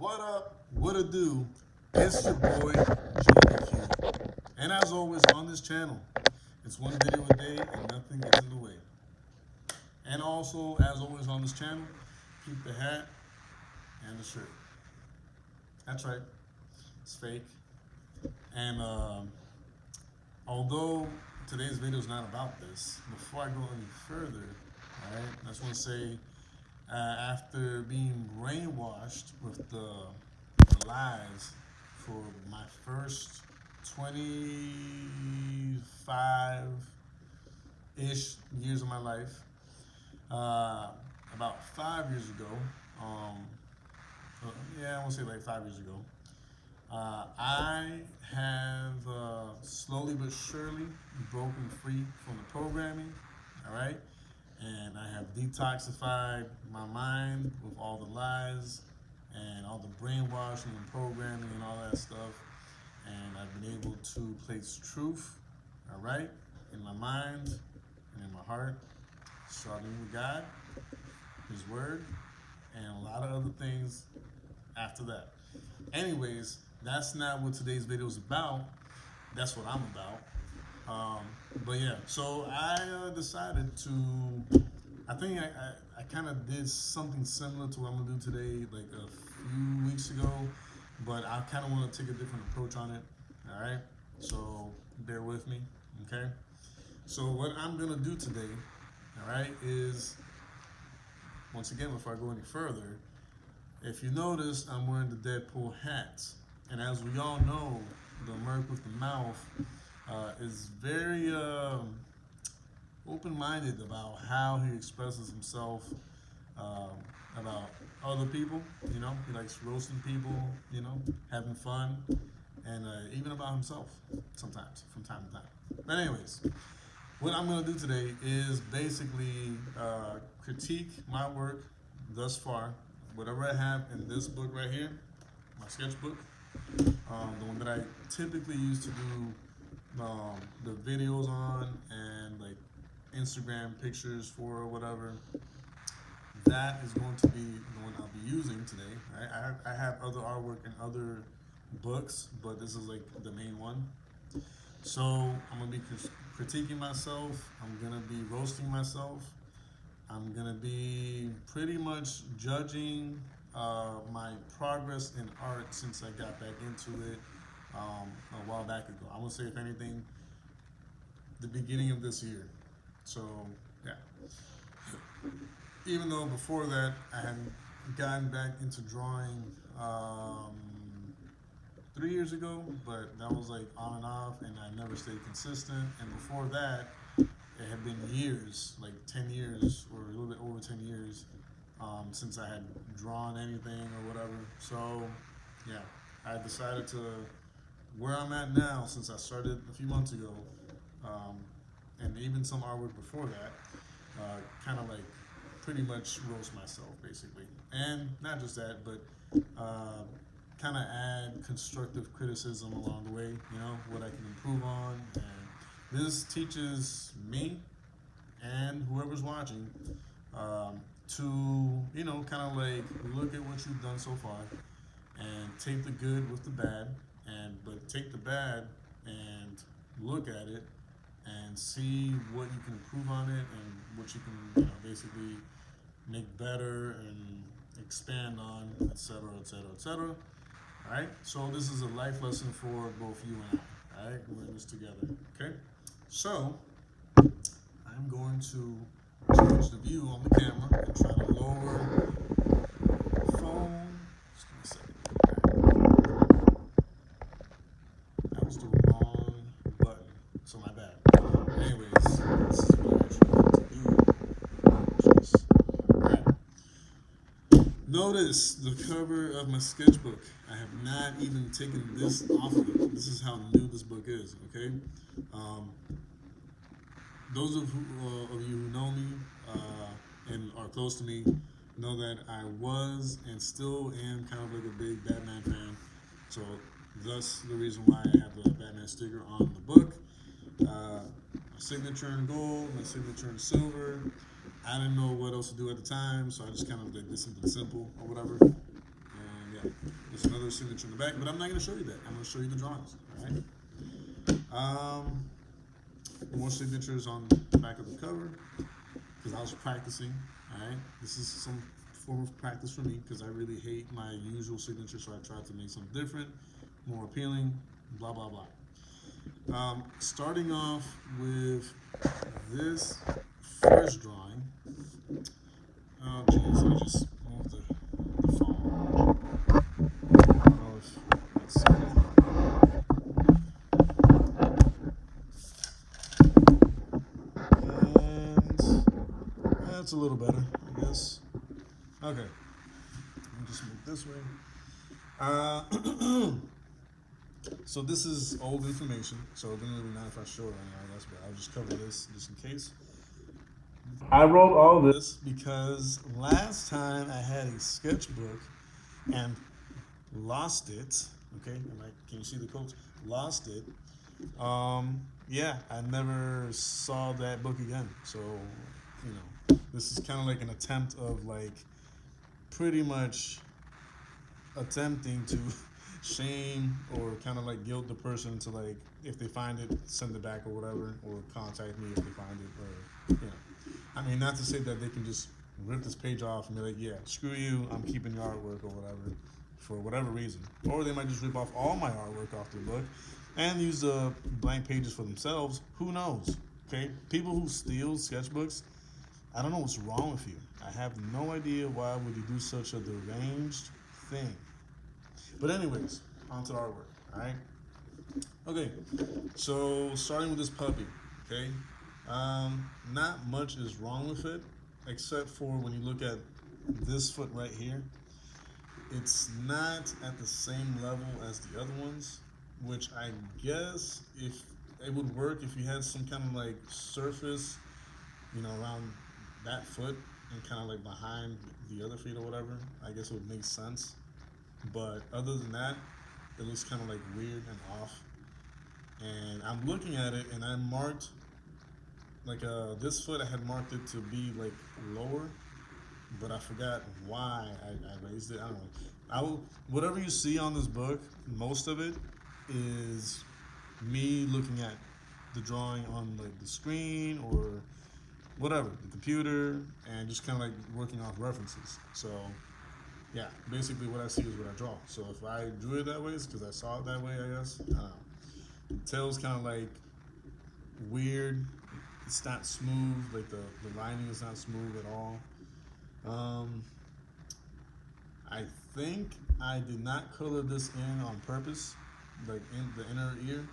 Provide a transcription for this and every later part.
What up? What it do? It's your boy JBQ. And as always on this channel, it's one video a day and nothing gets in the way. And also, as always on this channel, keep the hat and the shirt. That's right. It's fake. And although today's video is not about this, before I go any further, all right, I just want to say, after being brainwashed with the lies for my first 25-ish years of my life, about 5 years ago, I want to say like 5 years ago, I have slowly but surely broken free from the programming, all right? And I have detoxified my mind with all the lies and all the brainwashing and programming and all that stuff. And I've been able to place truth, all right, in my mind and in my heart, starting with God, His Word, and a lot of other things after that. Anyways, that's not what today's video is about. That's what I'm about. But yeah, so I decided to, I think I kind of did something similar to what I'm going to do today, like a few weeks ago, but I kind of want to take a different approach on it, all right? So bear with me, okay? So what I'm going to do today, all right, is, once again, before I go any further, if you notice, I'm wearing the Deadpool hat. And as we all know, the Merc with the mouth is very open-minded about how he expresses himself about other people. You know, he likes roasting people, you know, having fun, and even about himself sometimes, from time to time. But anyways, what I'm going to do today is basically critique my work thus far, whatever I have in this book right here, my sketchbook, the one that I typically use to do the videos on and like Instagram pictures for or whatever. That is going to be the one I'll be using today. Right? I have other artwork in other books, but this is like the main one. So I'm gonna be critiquing myself. I'm gonna be roasting myself. I'm gonna be pretty much judging my progress in art since I got back into it a while back ago. I would say, if anything, the beginning of this year. So yeah, even though before that I had gotten back into drawing 3 years ago, but that was like on and off, and I never stayed consistent. And before that, it had been years, like 10 years or a little bit over 10 years, since I had drawn anything or whatever. So yeah, I decided to, where I'm at now, since I started a few months ago, and even some artwork before that, kind of like pretty much roast myself basically. And not just that, but kind of add constructive criticism along the way, you know, what I can improve on. And this teaches me and whoever's watching to, you know, kind of like look at what you've done so far and take the good with the bad, but take the bad and look at it and see what you can improve on it and what you can, you know, basically make better and expand on, etc., etc., etc. All right, so this is a life lesson for both you and I. All right, we're in this together. Okay, so I'm going to change the view on the camera and try to lower the phone. Just give me a second. That was the wrong button, so my bad. Anyways, this is what I actually need to do. Alright. Notice the cover of my sketchbook. I have not even taken this off of it. This is how new this book is, okay? Those of you who know me and are close to me know that I was and still am kind of like a big Batman fan. So thus the reason why I have the Batman sticker on the book. My signature in gold, my signature in silver. I didn't know what else to do at the time, so I just kind of like did something simple or whatever. And yeah. other signature in the back, but I'm not going to show you that. I'm going to show you the drawings. All right. More signatures on the back of the cover because I was practicing. All right. This is some form of practice for me because I really hate my usual signature, so I tried to make something different, more appealing. Blah blah blah. Starting off with this first drawing. Oh geez, let me just move the phone. I don't know if that's and that's a little better, I guess. Okay, let me just move this way. So this is old information, so it doesn't really matter if I show it or not, I guess, but I'll just cover this just in case. I wrote all this because last time I had a sketchbook and lost it. Okay, can you see the quotes? Lost it. Yeah, I never saw that book again. So, this is kind of like an attempt of like pretty much attempting to shame or kind of like guilt the person to like, if they find it, send it back or whatever, or contact me if they find it, or I mean, not to say that they can just rip this page off and be like, yeah, screw you, I'm keeping your artwork or whatever, for whatever reason. Or they might just rip off all my artwork off the book and use the blank pages for themselves. Who knows? Okay, people who steal sketchbooks, I don't know what's wrong with you. I have no idea why would you do such a deranged thing. But anyways, on to the artwork, all right? Okay, so starting with this puppy, okay? Not much is wrong with it, except for when you look at this foot right here. It's not at the same level as the other ones, which I guess if it would work if you had some kind of like surface, around that foot and kind of like behind the other feet or whatever. I guess it would make sense. But other than that, it looks kind of like weird and off. And I'm looking at it and I marked like this foot, I had marked it to be like lower, but I forgot why I raised it. I don't know. Whatever you see on this book, most of it is me looking at the drawing on like the screen or whatever, the computer, and just kind of like working off references. So yeah, basically what I see is what I draw. So if I drew it that way, it's because I saw it that way, I guess. I don't know. The tail's kind of like weird. It's not smooth. Like the lining is not smooth at all. I think I did not color this in on purpose, like in the inner ear,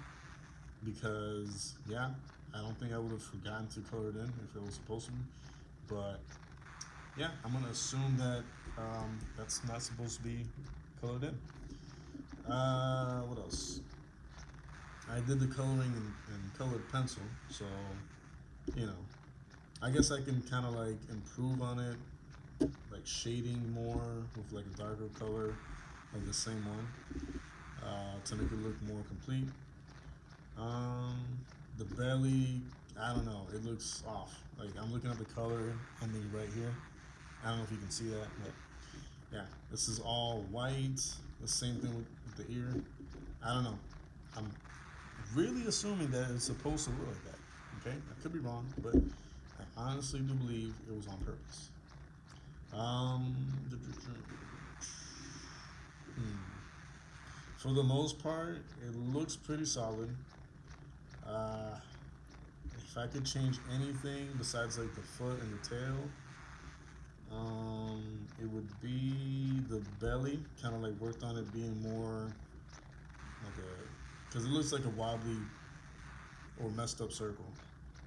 because yeah, I don't think I would have forgotten to color it in if it was supposed to be. But yeah, I'm gonna assume that that's not supposed to be colored in. What else? I did the coloring in colored pencil, so I guess I can kind of like improve on it, like shading more with like a darker color of the same one to make it look more complete. The belly, I don't know, it looks off. Like I'm looking at the color ending right here. I don't know if you can see that, but yeah, this is all white. The same thing with the ear. I don't know. I'm really assuming that it's supposed to look like that. Okay, I could be wrong, but I honestly do believe it was on purpose. For the most part, it looks pretty solid. If I could change anything besides like the foot and the tail, it would be the belly. Kind of like worked on it being more like because it looks like a wobbly or messed up circle.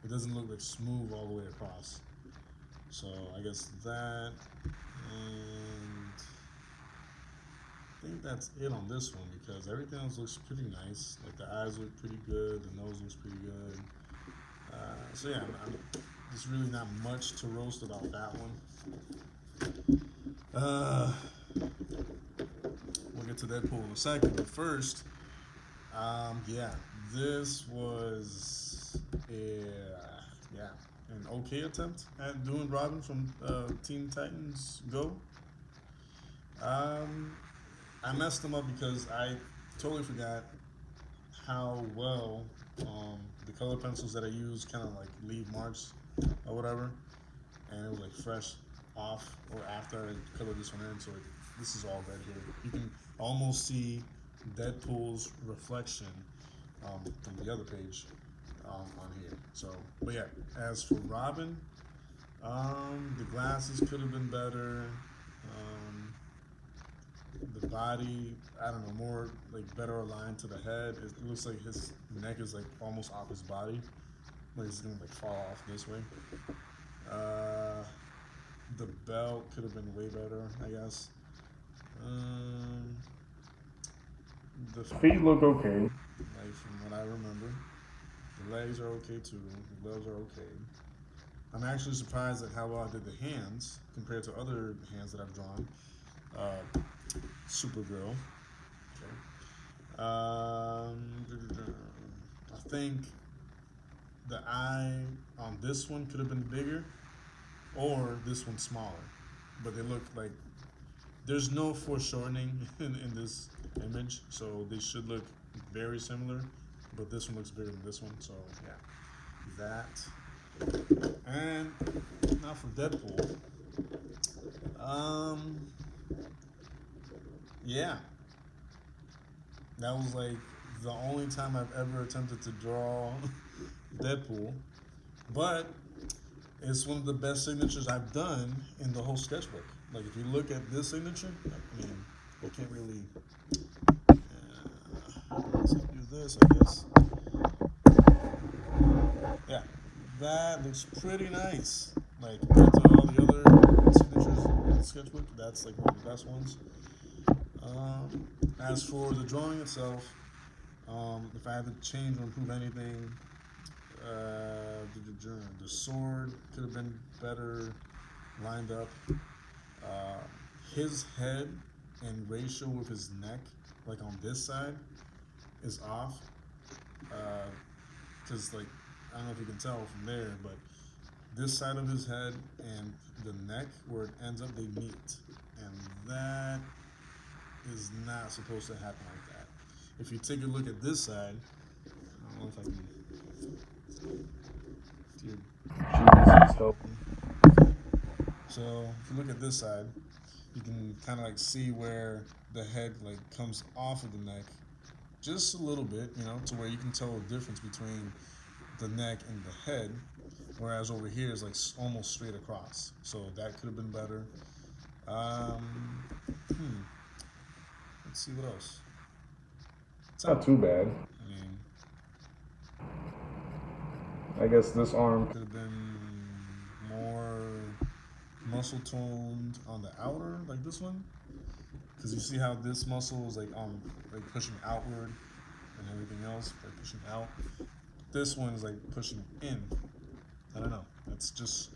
It doesn't look like smooth all the way across. So I guess that, and I think that's it on this one because everything else looks pretty nice. Like the eyes look pretty good, the nose looks pretty good. So yeah, there's really not much to roast about that one. We'll get to Deadpool in a second, but first, yeah, this was an okay attempt at doing Robin from Teen Titans Go. I messed them up because I totally forgot how well the color pencils that I use kind of like leave marks or whatever, and it was like fresh off or after I colored this one in. So this is all red here. You can almost see Deadpool's reflection from the other page on here. So, but yeah, as for Robin, the glasses could have been better. Um, the body, I don't know, more like better aligned to the head. It looks like his neck is like almost off his body, like it's gonna like fall off this way. Uh, the belt could have been way better, I guess. Um, the Feet look okay. like from what I remember, the legs are okay too. The gloves are okay. I'm actually surprised at how well I did the hands compared to other hands that I've drawn. Uh, Supergirl. Okay. I think the eye on this one could have been bigger, or this one smaller, but they look like there's no foreshortening in this image, so they should look very similar. But this one looks bigger than this one, so yeah, that. And now for Deadpool. Um, yeah, that was like the only time I've ever attempted to draw Deadpool, but it's one of the best signatures I've done in the whole sketchbook. Like if you look at this signature, I mean, you can't really. Let's do this, I guess. Yeah, that looks pretty nice. Like compared to all the other signatures in the sketchbook, that's like one of the best ones. As for the drawing itself, if I had to change or improve anything, the sword could have been better lined up. Uh, his head and ratio with his neck, like on this side, is off. Because like I don't know if you can tell from there, but this side of his head and the neck where it ends up they meet, and that is not supposed to happen like that. If you take a look at this side, I don't know if I can. Dear. Jesus help. So if you look at this side, you can kind of like see where the head like comes off of the neck just a little bit, to where you can tell the difference between the neck and the head. Whereas over here is like almost straight across. So that could have been better. Um, hmm. Let's see what else. It's not too bad. I mean, I guess this arm. could have been more muscle toned on the outer, like this one. Because you see how this muscle is like pushing outward, and everything else like pushing out. This one is like pushing in. I don't know. That's just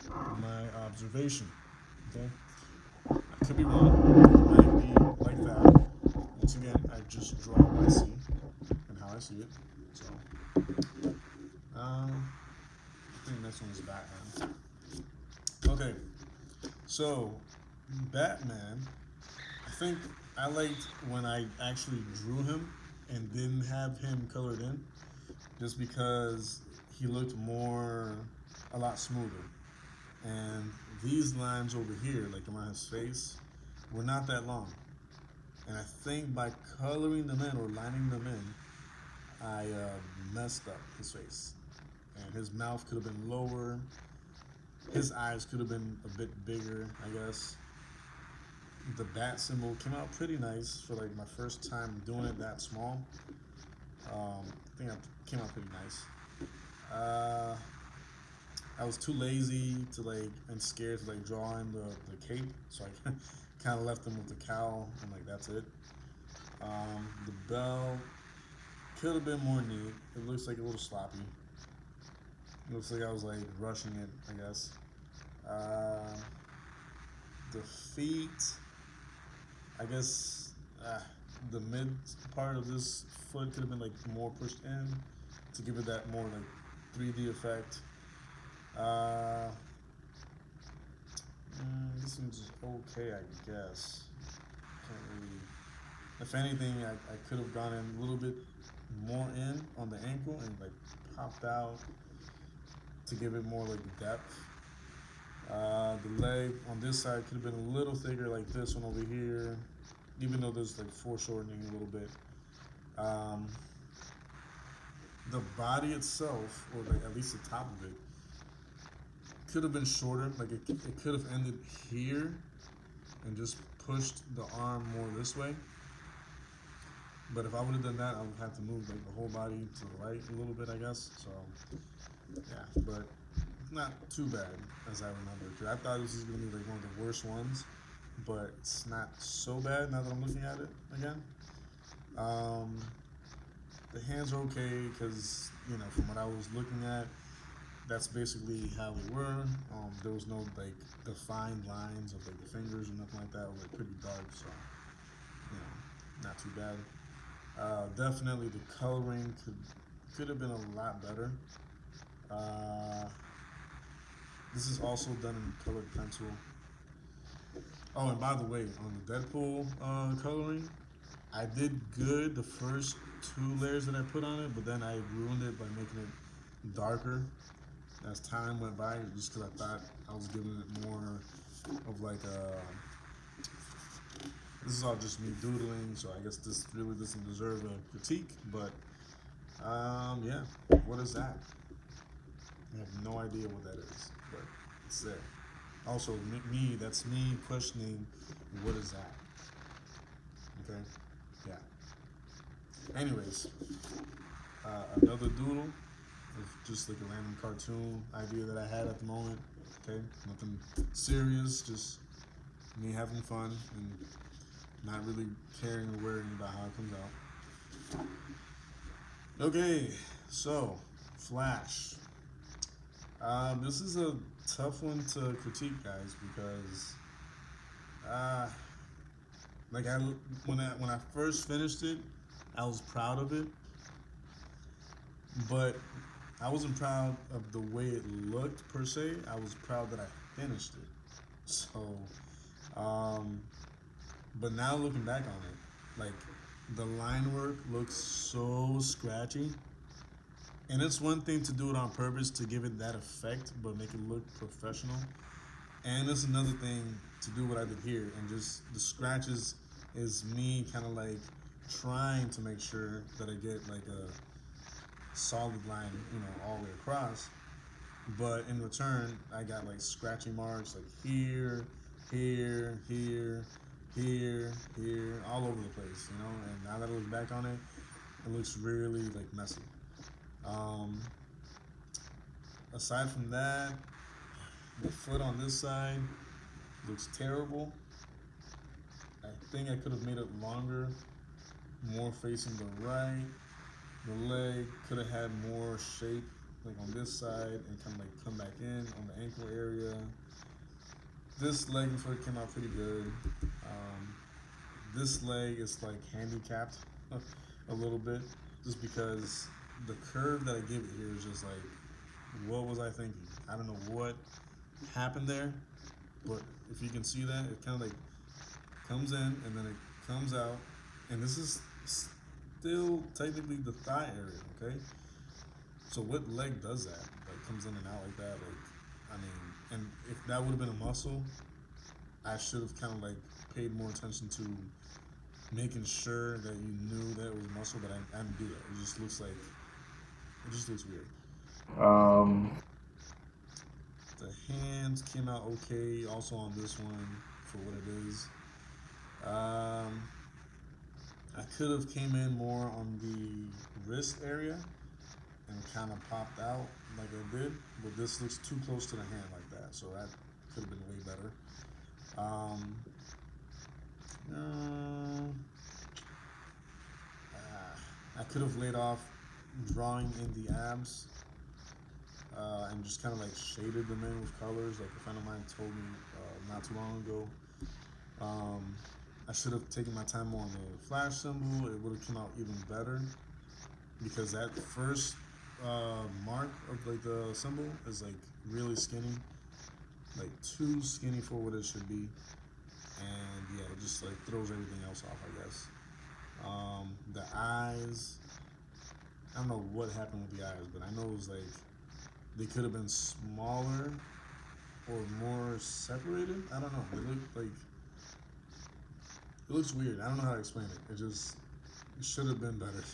my observation. Okay, I could be wrong. It might be like that. Once again, I just draw what I see and how I see it. So, I think this one's Batman. Okay, so Batman. I think I liked when I actually drew him and didn't have him colored in, just because he looked a lot smoother. And these lines over here, like around his face, were not that long. And I think by coloring them in or lining them in, I messed up his face. And his mouth could have been lower. His eyes could have been a bit bigger, I guess. The bat symbol came out pretty nice for like my first time doing it that small. I think it came out pretty nice. I was too lazy to like and scared to like draw in the cape, so I kind of left them with the cowl and like that's it. The bell could have been more neat. It looks like a little sloppy. It looks like I was like rushing it, I guess. Uh, the feet, I guess the mid part of this foot could have been like more pushed in to give it that more like 3D effect. Uh, this one's okay, I guess. Can't if anything, I could have gone in a little bit more in on the ankle and like popped out to give it more like depth. The leg on this side could have been a little thicker, like this one over here, even though there's like foreshortening a little bit. The body itself, or like at least the top of it, could have been shorter. Like it could have ended here and just pushed the arm more this way. But if I would have done that, I would have to move like the whole body to the right a little bit, I guess. So yeah, but not too bad as I remember. Cause I thought this was gonna be like one of the worst ones, but it's not so bad now that I'm looking at it again. The hands are okay because from what I was looking at, that's basically how they were. There was no like defined lines of like the fingers or nothing like that. It was like pretty dark, so not too bad. Definitely the coloring could have been a lot better. This is also done in colored pencil. Oh, and by the way, on the Deadpool coloring, I did good the first 2 layers that I put on it, but then I ruined it by making it darker as time went by, just because I thought I was giving it more of like a. This is all just me doodling, so I guess this really doesn't deserve a critique. But yeah, what is that? I have no idea what that is, but it's there. Also, that's me questioning what is that. Okay, yeah. Anyways, another doodle of just like a random cartoon idea that I had at the moment. Okay, nothing serious, just me having fun and not really caring or worrying about how it comes out. Okay, so Flash. This is a tough one to critique, guys, because like when I first finished it, I was proud of it, but I wasn't proud of the way it looked per se. I was proud that I finished it. So, but now looking back on it, like the line work looks so scratchy. And it's one thing to do it on purpose to give it that effect, but make it look professional. And it's another thing to do what I did here, and just the scratches is me kind of like trying to make sure that I get like a solid line, all the way across. But in return, I got like scratchy marks like here, here, here, here, here, all over the place, And now that I look back on it, it looks really like messy. Aside from that, the foot on this side looks terrible. I think I could have made it longer, more facing the right. The leg could have had more shape, like on this side, and kind of like come back in on the ankle area. This leg and foot came out pretty good. This leg is like handicapped a little bit, just because the curve that I give it here is just like, what was I thinking? I don't know what happened there, but if you can see that, it kind of like comes in and then it comes out, and this is still technically the thigh area, okay? So what leg does that? Like comes in and out like that? Like, I mean, and if that would have been a muscle, I should have kind of like paid more attention to making sure that you knew that it was muscle, but I didn't do that. It just looks weird. The hands came out okay, also on this one for what it is. I could have came in more on the wrist area and kind of popped out like I did, but this looks too close to the hand like that, so that could have been way better. I could have laid off drawing in the abs and just kind of like shaded them in with colors, like a friend of mine told me not too long ago. I should have taken my time more on the Flash symbol. It would have come out even better, because that first mark of like the symbol is like really skinny, like too skinny for what it should be, and yeah, it just like throws everything else off, I guess. The eyes, I don't know what happened with the eyes, but I know it was like they could have been smaller or more separated. I don't know. They look like it looks weird. I don't know how to explain it. It should have been better.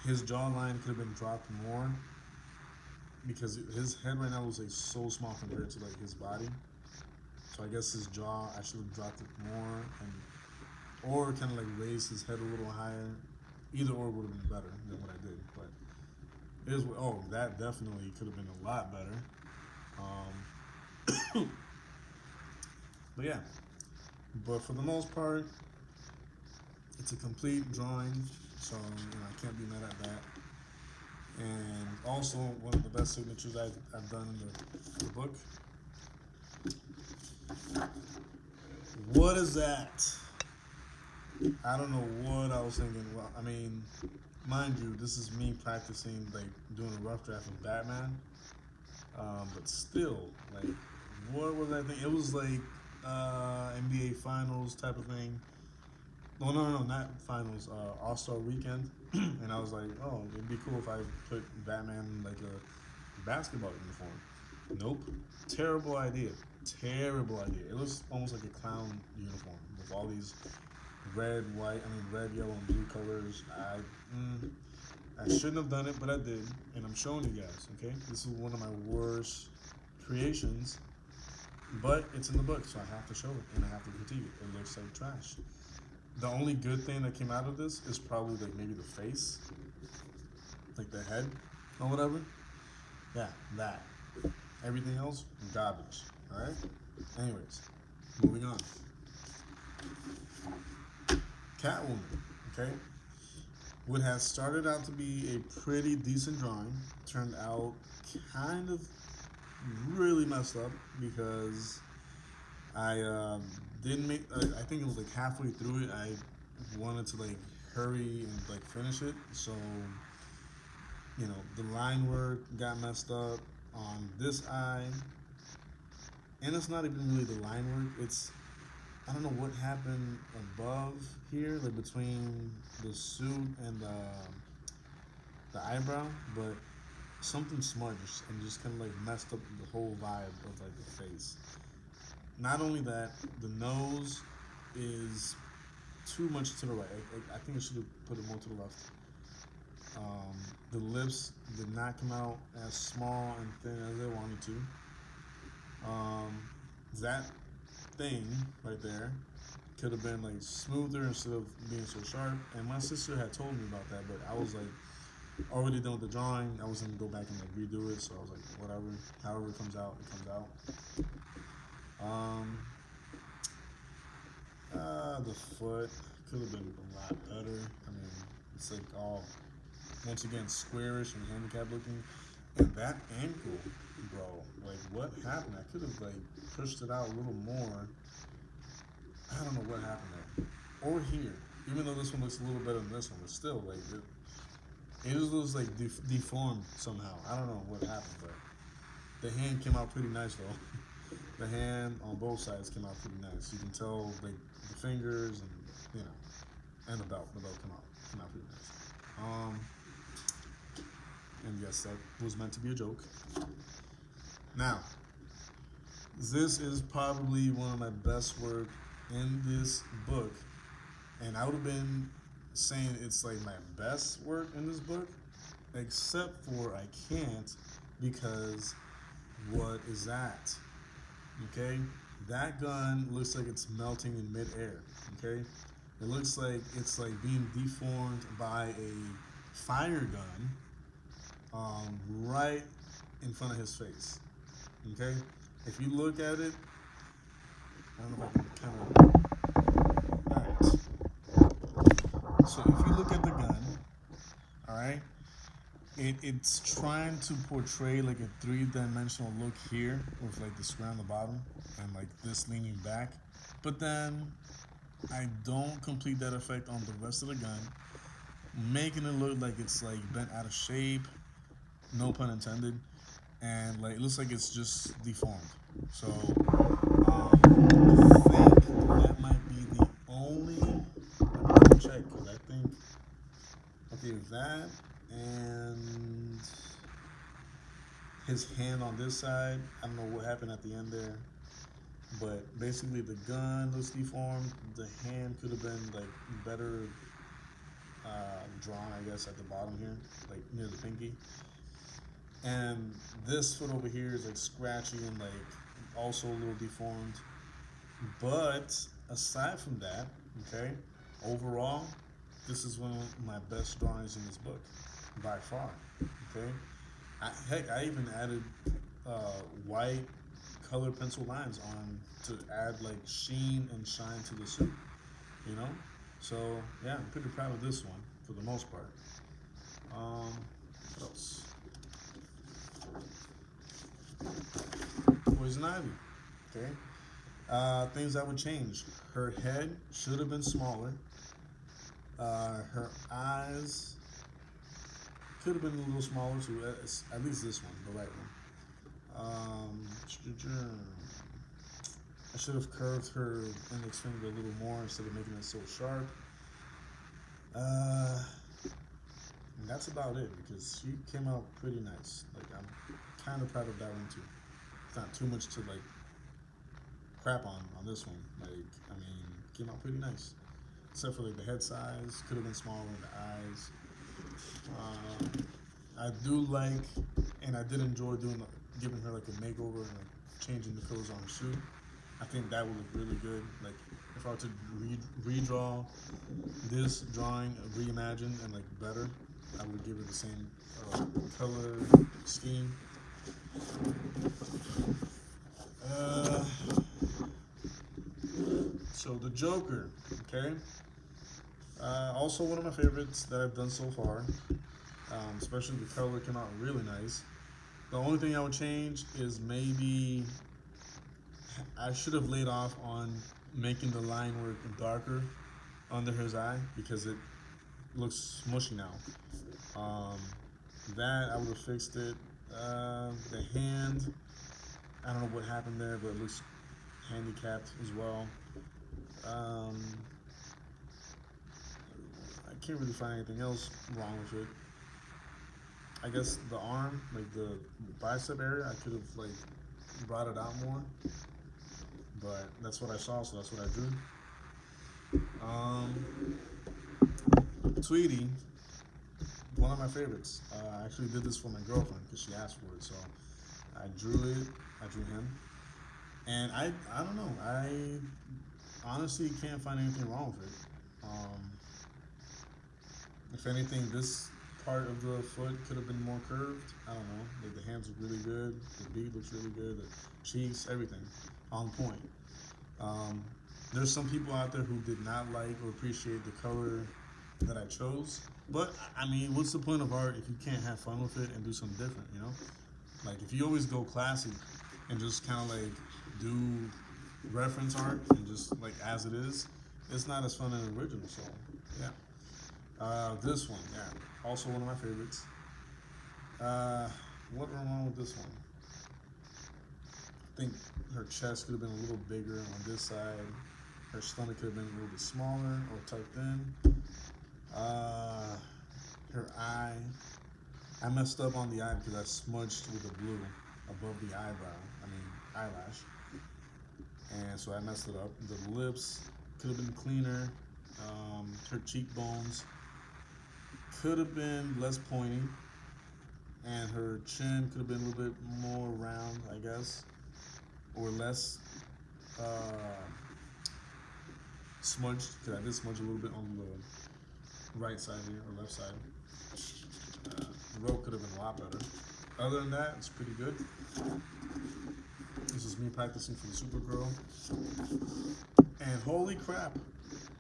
His jawline could have been dropped more because his head right now looks like so small compared to like his body. So I guess his jaw, I should have dropped it more or kind of like raised his head a little higher. Either or would have been better than what I did. But that definitely could have been a lot better. But yeah. But for the most part, it's a complete drawing, so I can't be mad at that. And also one of the best signatures I've done in the book. What is that? I don't know what I was thinking. Well, I mean, mind you, this is me practicing, like, doing a rough draft of Batman. But still, like, what was I thinking? It was like NBA Finals type of thing. Oh, no, not Finals, All-Star Weekend. And I was like, oh, it'd be cool if I put Batman in, like, a basketball uniform. Nope. Terrible idea. Terrible idea. It looks almost like a clown uniform with all these red, yellow, and blue colors. I shouldn't have done it, but I did, and I'm showing you guys, okay? This is one of my worst creations, but it's in the book, so I have to show it, and I have to critique it. It looks like trash. The only good thing that came out of this is probably, like, maybe the face, like the head, or whatever. Yeah, that. Everything else, garbage, alright? Anyways, moving on. Catwoman, okay? What has started out to be a pretty decent drawing turned out kind of really messed up because I didn't make. I think it was like halfway through it. I wanted to like hurry and like finish it, so the line work got messed up on this eye, and it's not even really the line work. It's I don't know what happened above here, like between the suit and the eyebrow, but something smudged and just kind of like messed up the whole vibe of like the face. Not only that, the nose is too much to the right. I think I should have put it more to the left. The lips did not come out as small and thin as they wanted to. That thing right there could have been like smoother instead of being so sharp, and my sister had told me about that, but I was like already done with the drawing. I was gonna go back and like redo it, so I was like, whatever, however it comes out, it comes out. The foot could have been a lot better. I mean, it's like all once again squarish and handicapped looking, and that ankle, bro, like what happened? I could have like pushed it out a little more. I don't know what happened there. Or here, even though this one looks a little better than this one, but still, like it just looks like deformed somehow. I don't know what happened, but the hand came out pretty nice though. The hand on both sides came out pretty nice. You can tell like the fingers and and the belt. The belt came out pretty nice. And yes, that was meant to be a joke. Now, this is probably one of my best work in this book, and I would have been saying it's like my best work in this book, except for I can't because what is that? Okay, that gun looks like it's melting in midair. Okay, it looks like it's like being deformed by a fire gun right in front of his face. Okay, if you look at it, I don't know if I can kind of. Alright. So if you look at the gun, alright, it's trying to portray like a three-dimensional look here with like the square on the bottom and like this leaning back. But then I don't complete that effect on the rest of the gun, making it look like it's like bent out of shape, no pun intended, and like it looks like it's just deformed. So I think that might be the only. Let me check because I okay with that. And his hand on this side, I don't know what happened at the end there, but basically the gun looks deformed. The hand could have been like better drawn, I guess, at the bottom here, like near the pinky. And this foot over here is like scratchy and like also a little deformed. But aside from that, okay, overall, this is one of my best drawings in this book, by far. Okay, heck, I even added white color pencil lines on to add like sheen and shine to the suit. You know, so yeah, I'm pretty proud of this one for the most part. What else? Poison Ivy. Okay. Things I would change. Her head should have been smaller. Her eyes could have been a little smaller too. At least this one, the right one. I should have curved her index finger a little more instead of making it so sharp. And that's about it because she came out pretty nice. Like, I'm kind of proud of that one too. It's not too much to like crap on this one. Like, I mean, came out pretty nice. Except for like the head size, could have been smaller, the eyes. I do like, and I did enjoy giving her like a makeover and like changing the colors on her suit. I think that would look really good. Like if I were to redraw this drawing, reimagined and like better, I would give it the same color scheme. So the Joker, okay. Also one of my favorites that I've done so far. Especially the color came out really nice. The only thing I would change is maybe I should have laid off on making the line work darker under his eye because it looks smushy now. That I would have fixed it. The hand, I don't know what happened there, but it looks handicapped as well. I can't really find anything else wrong with it. I guess the arm, like the bicep area, I could have like brought it out more, but that's what I saw, so that's what I drew. Tweety, one of my favorites. I actually did this for my girlfriend because she asked for it, so I drew it. I drew him, and I don't know. I honestly can't find anything wrong with it. If anything, this part of the foot could have been more curved. I don't know. Like the hands look really good. The beak looks really good. The cheeks, everything on point. There's some people out there who did not like or appreciate the color that I chose. But I mean, what's the point of art if you can't have fun with it and do something different? You know, like if you always go classic and just kind of like do reference art and just like as it is, it's not as fun as the original. So yeah. This one, yeah, also one of my favorites. What went wrong with this one? I think her chest could have been a little bigger on this side. Her stomach could have been a little bit smaller or tucked in. Her eye, I messed up on the eye because I smudged with the blue above the eyelash. And so I messed it up. The lips could have been cleaner. Her cheekbones could have been less pointy, and her chin could have been a little bit more round, I guess, or less smudged, because I did smudge a little bit on the right side here, or left side. The rope could have been a lot better. Other than that, it's pretty good. This is me practicing for the Supergirl. And holy crap,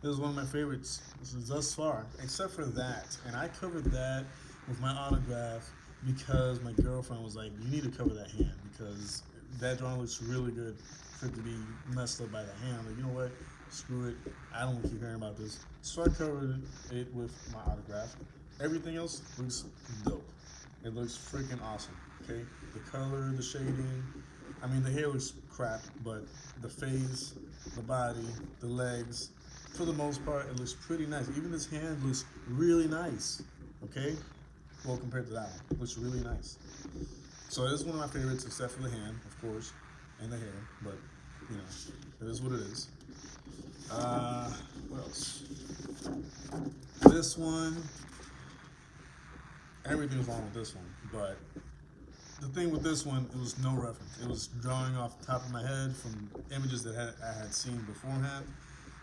this is one of my favorites. This is thus far, except for that. And I covered that with my autograph because my girlfriend was like, you need to cover that hand because that drawing looks really good for it to be messed up by the hand. I'm like, you know what? Screw it. I don't want to keep hearing about this. So I covered it with my autograph. Everything else looks dope. It looks freaking awesome. Okay? The color, the shading. I mean, the hair looks crap, but the face, the body, the legs, for the most part, it looks pretty nice. Even this hand looks really nice. Okay, well compared to that one, looks really nice. So this is one of my favorites, except for the hand, of course, and the hair. But you know, it is what it is. What else? This one, everything's wrong with this one, but the thing with this one, it was no reference. It was drawing off the top of my head from images that I had seen beforehand.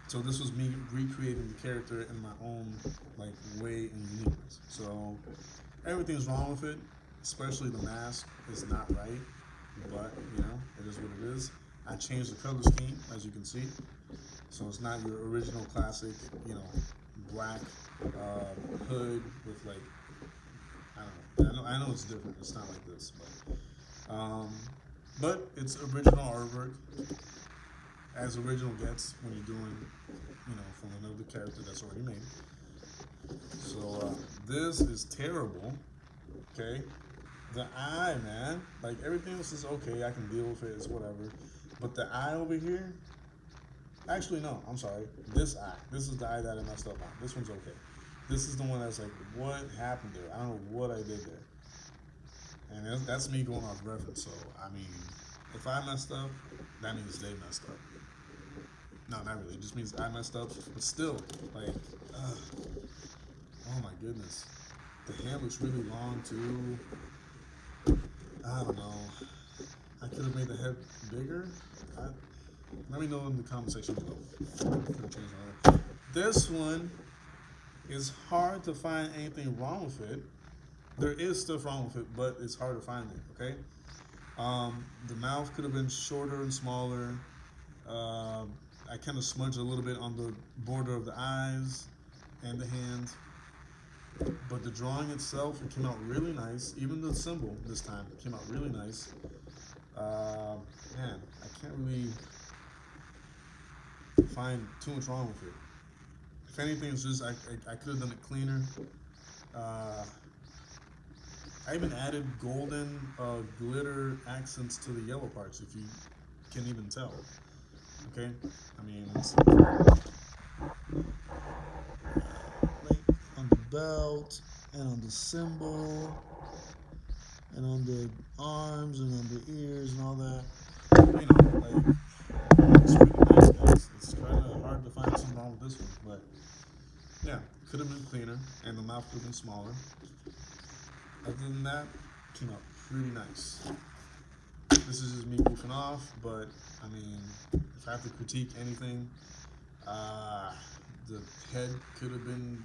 So this was me recreating the character in my own like way and uniqueness. So everything's wrong with it, especially the mask is not right. But you know, it is what it is. I changed the color scheme, as you can see. So it's not your original classic, you know, black hood with like I don't know. I know it's different. It's not like this, but it's original artwork, as original gets when you're doing, you know, from another character that's already made. So this is terrible. Okay, the eye, man. Like everything else is okay. I can deal with it. It's whatever. But the eye over here. Actually, no. I'm sorry. This eye. This is the eye that I messed up on. This one's okay. This is the one that's like, what happened there? I don't know what I did there. And that's me going off reference. So, I mean, if I messed up, that means they messed up. No, not really. It just means I messed up. But still, like, oh my goodness. The hand looks really long, too. I don't know. I could have made the head bigger. Let me know in the comment section below. This one is hard to find anything wrong with it. There is stuff wrong with it, but it's hard to find it, okay? The mouth could have been shorter and smaller. I kind of smudged a little bit on the border of the eyes and the hands. But the drawing itself, it came out really nice. Even the symbol this time came out really nice. Man, I can't really find too much wrong with it. If anything, it's just I could have done it cleaner. I even added golden glitter accents to the yellow parts, if you can even tell. Okay, I mean, like on the belt and on the symbol and on the arms and on the ears and all that. You know, like it's pretty nice, guys. It's kind of hard to find something wrong with this one, but yeah, could have been cleaner and the mouth could have been smaller. Other than that, came out pretty nice. This is just me goofing off, but I mean, if I have to critique anything, the head could have been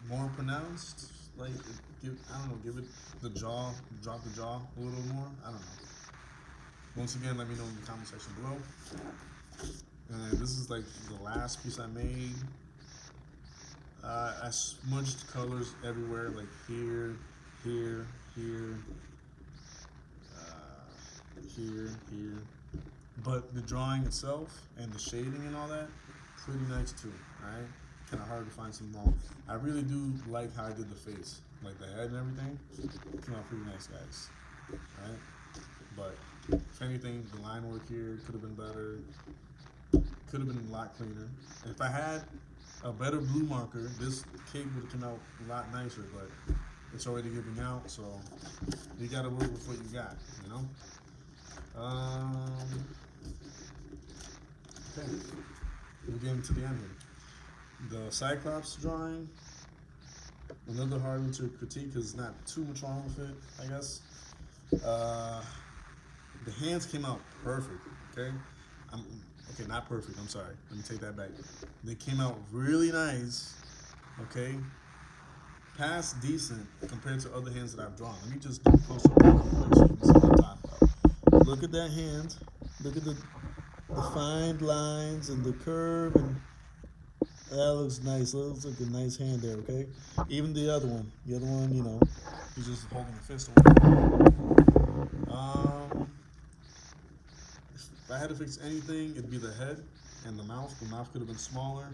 more pronounced. Like, I don't know, give it the jaw, drop the jaw a little more. I don't know. Once again, let me know in the comment section below. And this is like the last piece I made. I smudged colors everywhere, like here, here, here, here. But the drawing itself and the shading and all that, pretty nice too. Alright? Kind of hard to find some wrong. I really do like how I did the face, like the head and everything. Came out pretty nice, guys. Alright? But if anything, the line work here could have been better. Could have been a lot cleaner. And if I had a better blue marker, this cape would have come out a lot nicer, but it's already giving out, so you gotta work with what you got, you know? Okay, we're getting to the end here. The Cyclops drawing, another hard one to critique because not too much wrong with it, I guess. The hands came out perfect, okay? Okay, not perfect, I'm sorry. Let me take that back. They came out really nice, okay? Past decent compared to other hands that I've drawn. Let me just do a close-up real quick so you can see what I'm talking about. Look at that hand. Look at the fine lines and the curve, and that looks nice. That looks like a nice hand there, okay? Even the other one, you know, he's just holding a fist away. If I had to fix anything, it'd be the head and the mouth. The mouth could have been smaller.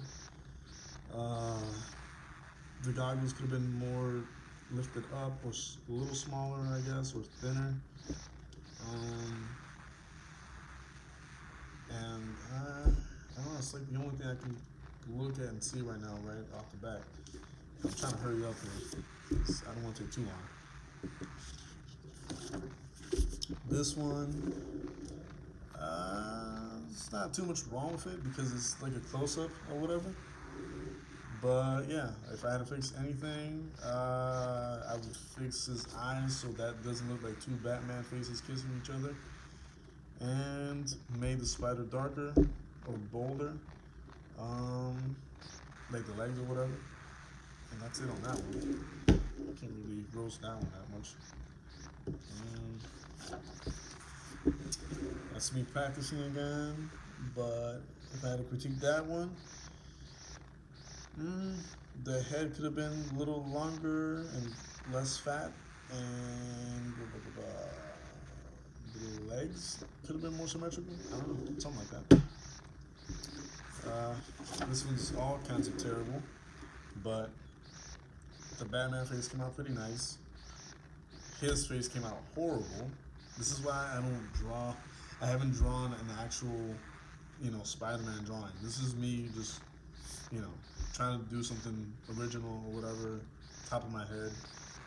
The goggles could have been more lifted up or a little smaller, I guess, or thinner. And I don't know, it's like the only thing I can look at and see right now, right off the bat. I'm trying to hurry up here. I don't want to take too long. This one, it's not too much wrong with it because it's like a close-up or whatever. But yeah, if I had to fix anything, I would fix his eyes so that doesn't look like two Batman faces kissing each other. And made the spider darker or bolder, like the legs or whatever. And that's it on that one. I can't really roast that one that much. That's me practicing again. But if I had to critique that one, the head could have been a little longer and less fat, and the legs could have been more symmetrical. I don't know, something like that. This one's all kinds of terrible, but the Batman face came out pretty nice. His face came out horrible. This is why I haven't drawn an actual, Spider-Man drawing. This is me just, trying to do something original or whatever, top of my head.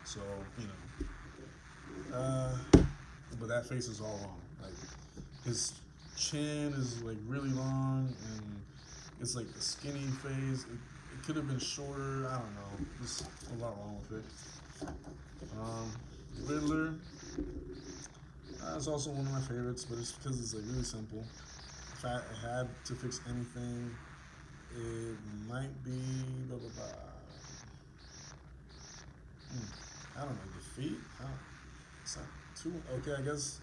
So, but that face is all wrong. Like, his chin is like really long, and it's like a skinny face. It could have been shorter. I don't know. There's a lot wrong with it. Riddler. It's also one of my favorites, but it's because it's like really simple. If I had to fix anything, it might be I don't know, the feet. It's not too okay, I guess.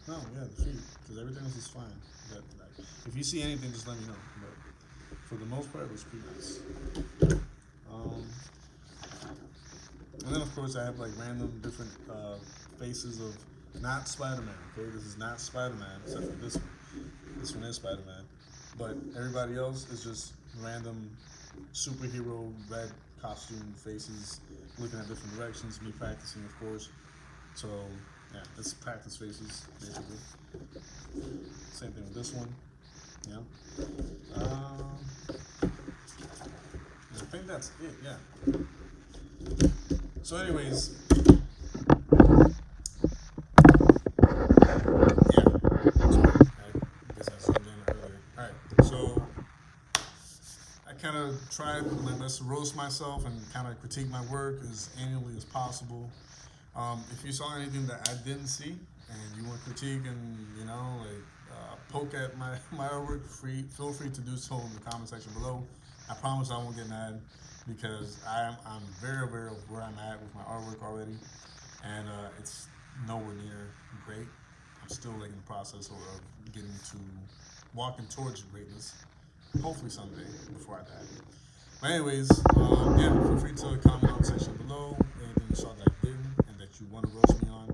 No, yeah, the feet, because everything else is fine. But if you see anything, just let me know. But for the most part, it was pretty nice. And then of course I have like random different faces of not Spider-Man. Okay, this is not Spider-Man except for this one. This one is Spider-Man, but everybody else is just random superhero red costume faces looking at different directions. Me practicing, of course. So yeah, it's practice faces basically. Same thing with this one. Yeah. I think that's it. Yeah. So, anyways. Kind of tried my best to roast myself and kind of critique my work as annually as possible. If you saw anything that I didn't see and you want to critique and poke at my artwork, feel free to do so in the comment section below. I promise I won't get mad because I'm very aware of where I'm at with my artwork already, and it's nowhere near great. I'm still like in the process of getting to walking towards greatness. Hopefully someday before I die. But anyways, yeah, feel free to comment on the section below anything you saw that I didn't and that you want to roast me on,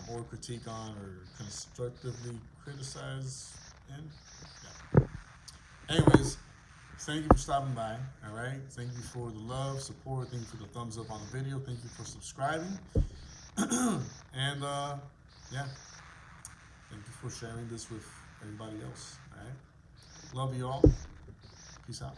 or critique on, or constructively criticize. And yeah. Anyways, thank you for stopping by. All right. Thank you for the love, support. Thank you for the thumbs up on the video. Thank you for subscribing. And yeah, thank you for sharing this with everybody else. All right. Love you all. Peace out.